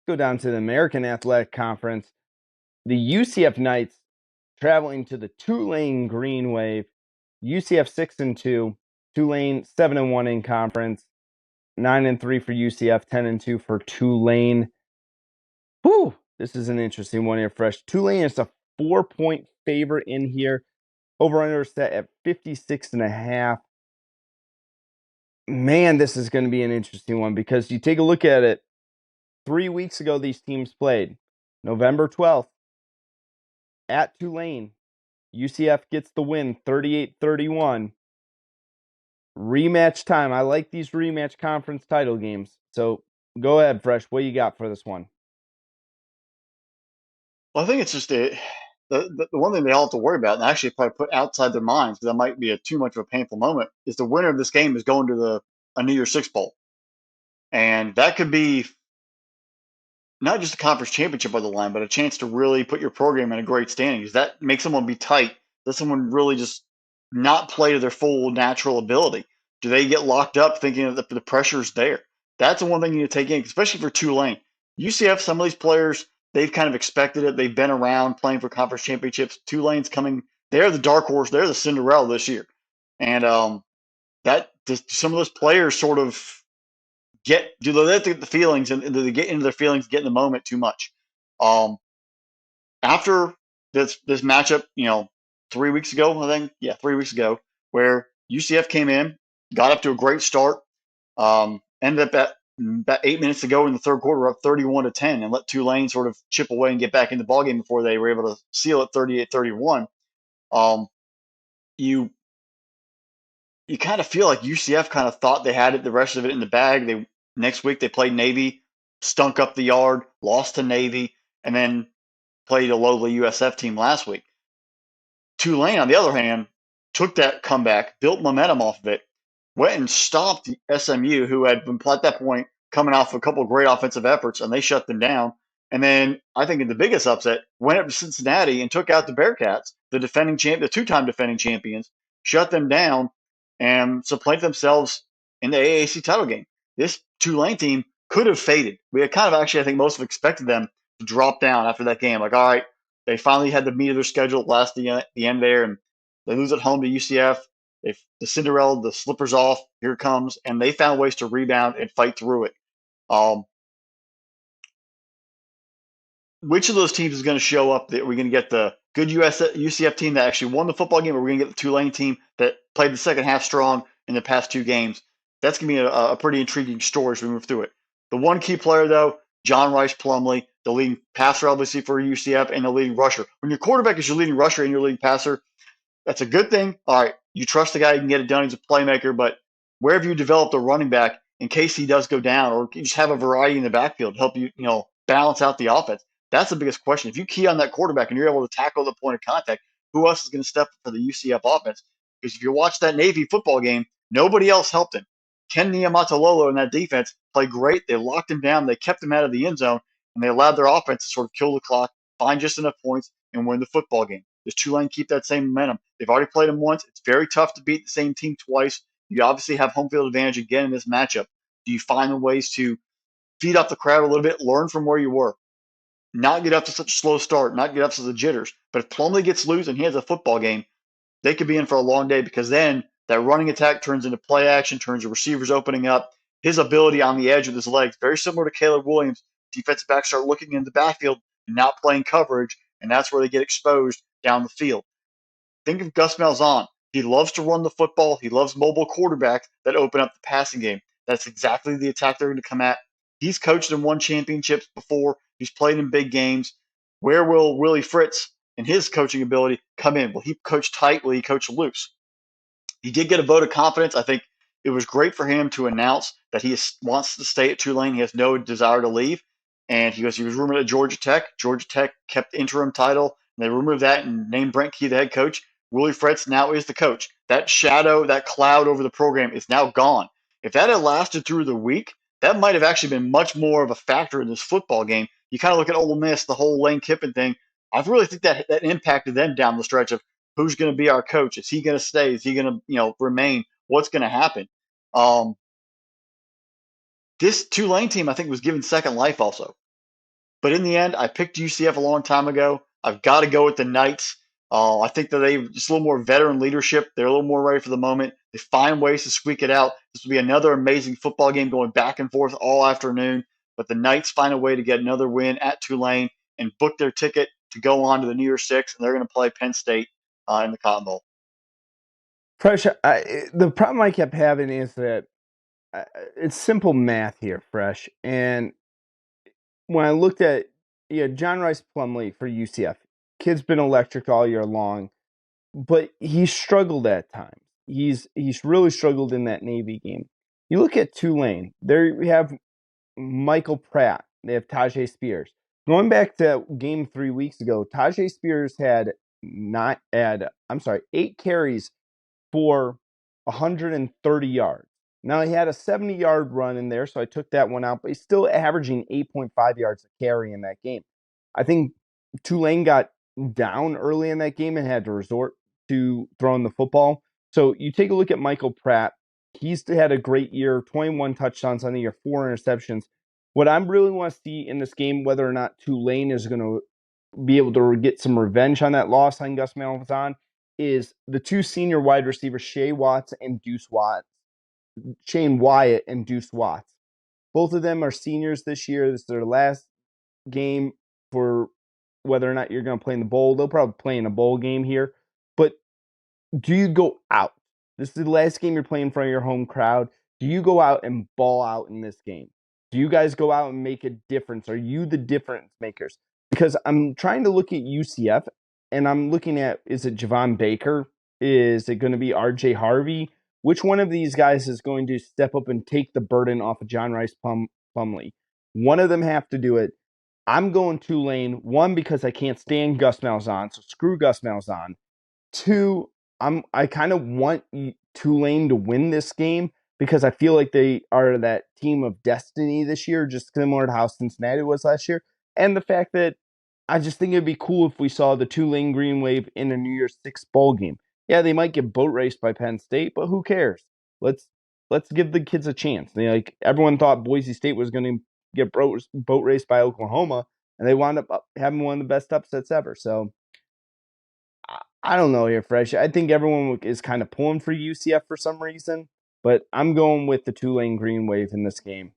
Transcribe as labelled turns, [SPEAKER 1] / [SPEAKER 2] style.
[SPEAKER 1] go down to the American Athletic Conference. The UCF Knights traveling to the Tulane Green Wave. UCF 6-2, Tulane 7-1 in conference, 9-3 for UCF, 10-2 for Tulane. Whew, this is an interesting one here, Fresh. Tulane is a 4-point favorite in here. Over-under set at 56.5. Man, this is going to be an interesting one because you take a look at it. 3 weeks ago, these teams played. November 12th at Tulane. UCF gets the win, 38-31. Rematch time. I like these rematch conference title games. So go ahead, Fresh. What you got for this one?
[SPEAKER 2] Well, I think it's just the one thing they all have to worry about, and actually probably put outside their minds, because that might be too much of a painful moment, is the winner of this game is going to a New Year's Six Bowl. And that could be not just a conference championship on the line, but a chance to really put your program in a great standing. Because that makes someone be tight. Does someone really just not play to their full natural ability? Do they get locked up thinking that the pressure's there? That's the one thing you need to take in, especially for Tulane. UCF, some of these players, they've kind of expected it. They've been around playing for conference championships. Tulane's coming. They're the dark horse. They're the Cinderella this year. And that just, some of those players sort of do they let the feelings and do they get into their feelings, get in the moment too much? Um, After this matchup, 3 weeks ago, I think, yeah, 3 weeks ago, where UCF came in, got up to a great start, ended up at about 8 minutes ago in the third quarter, up 31-10, and let Tulane sort of chip away and get back in the ballgame before they were able to seal it 38-31. Um, you you kind of feel like UCF kind of thought they had it, the rest of it in the bag. Next week they played Navy, stunk up the yard, lost to Navy, and then played a lowly USF team last week. Tulane, on the other hand, took that comeback, built momentum off of it, went and stopped SMU, who had been at that point coming off a couple of great offensive efforts, and they shut them down. And then I think in the biggest upset, went up to Cincinnati and took out the Bearcats, the two-time defending champions, shut them down, and supplanted themselves in the AAC title game. This Tulane team could have faded. We had kind of actually, I think most of expected them to drop down after that game. Like, all right, they finally had the meat of their schedule last the end there, and they lose at home to UCF. If the Cinderella, the slippers off, here it comes, and they found ways to rebound and fight through it. Which of those teams is going to show up? That we're going to get the good UCF team that actually won the football game, or we're going to get the Tulane team that played the second half strong in the past two games? That's going to be a pretty intriguing story as we move through it. The one key player, though, John Rice Plumlee, the leading passer, obviously, for UCF, and the leading rusher. When your quarterback is your leading rusher and your leading passer, that's a good thing. All right, you trust the guy, you can get it done. He's a playmaker, but where have you developed a running back in case he does go down, or you just have a variety in the backfield to help you, balance out the offense? That's the biggest question. If you key on that quarterback and you're able to tackle the point of contact, who else is going to step up for the UCF offense? Because if you watch that Navy football game, nobody else helped him. Ken Niumatalolo and that defense played great. They locked him down. They kept him out of the end zone, and they allowed their offense to sort of kill the clock, find just enough points, and win the football game. Does Tulane keep that same momentum? They've already played them once. It's very tough to beat the same team twice. You obviously have home field advantage again in this matchup. Do you find the ways to feed up the crowd a little bit, learn from where you were, not get up to such a slow start, not get up to the jitters? But if Plumlee gets loose and he has a football game, they could be in for a long day, because then that running attack turns into play action, turns to receivers opening up. His ability on the edge with his legs, very similar to Caleb Williams. Defensive backs start looking in the backfield and not playing coverage, and that's where they get exposed down the field. Think of Gus Malzahn. He loves to run the football. He loves mobile quarterbacks that open up the passing game. That's exactly the attack they're going to come at. He's coached and won championships before. He's played in big games. Where will Willie Fritz and his coaching ability come in? Will he coach tight? Will he coach loose? He did get a vote of confidence. I think it was great for him to announce that he wants to stay at Tulane. He has no desire to leave. And he was rumored at Georgia Tech. Georgia Tech kept the interim title, and they removed that and named Brent Key the head coach. Willie Fritz now is the coach. That shadow, that cloud over the program is now gone. If that had lasted through the week, that might have actually been much more of a factor in this football game. You kind of look at Ole Miss, the whole Lane Kiffin thing. I really think that impacted them down the stretch of who's going to be our coach. Is he going to stay? Is he going to remain? What's going to happen? This Tulane team, I think, was given second life also. But in the end, I picked UCF a long time ago. I've got to go with the Knights. I think that they've just a little more veteran leadership. They're a little more ready for the moment. They find ways to squeak it out. This will be another amazing football game going back and forth all afternoon. But the Knights find a way to get another win at Tulane and book their ticket to go on to the New Year's Six, and they're going to play Penn State in the Cotton Bowl.
[SPEAKER 1] Fresh. The problem I kept having is that it's simple math here, Fresh. And when I looked at John Rice Plumlee for UCF, kid's been electric all year long, but he struggled at times. He's really struggled in that Navy game. You look at Tulane. There we have Michael Pratt. They have Tajay Spears. Going back to game 3 weeks ago, Tajay Spears had not had 8 carries for 130 yards. Now he had a 70-yard run in there, so I took that one out, but he's still averaging 8.5 yards a carry in that game. I think Tulane got down early in that game and had to resort to throwing the football. So you take a look at Michael Pratt. He's had a great year, 21 touchdowns on the year, 4 interceptions. What I really want to see in this game, whether or not Tulane is going to be able to get some revenge on that loss on Gus Malzahn, is the two senior wide receivers, Shane Wyatt and Deuce Watts. Both of them are seniors this year. This is their last game for whether or not you're going to play in the bowl. They'll probably play in a bowl game here. But do you go out? This is the last game you're playing in front of your home crowd. Do you go out and ball out in this game? Do you guys go out and make a difference? Are you the difference makers? Because I'm trying to look at UCF, and I'm looking at, is it Javon Baker? Is it going to be RJ Harvey? Which one of these guys is going to step up and take the burden off of John Rice Plumlee? One of them have to do it. I'm going Tulane, one, because I can't stand Gus Malzahn, so screw Gus Malzahn. Two, I kind of want Tulane to win this game because I feel like they are that team of destiny this year, just similar to how Cincinnati was last year. And the fact that I just think it'd be cool if we saw the Tulane Green Wave in a New Year's Six bowl game. Yeah, they might get boat raced by Penn State, but who cares? Let's give the kids a chance. Like everyone thought Boise State was going to get boat raced by Oklahoma, and they wound up having one of the best upsets ever. So I don't know here, Fresh. I think everyone is kind of pulling for UCF for some reason, but I'm going with the Tulane Green Wave in this game.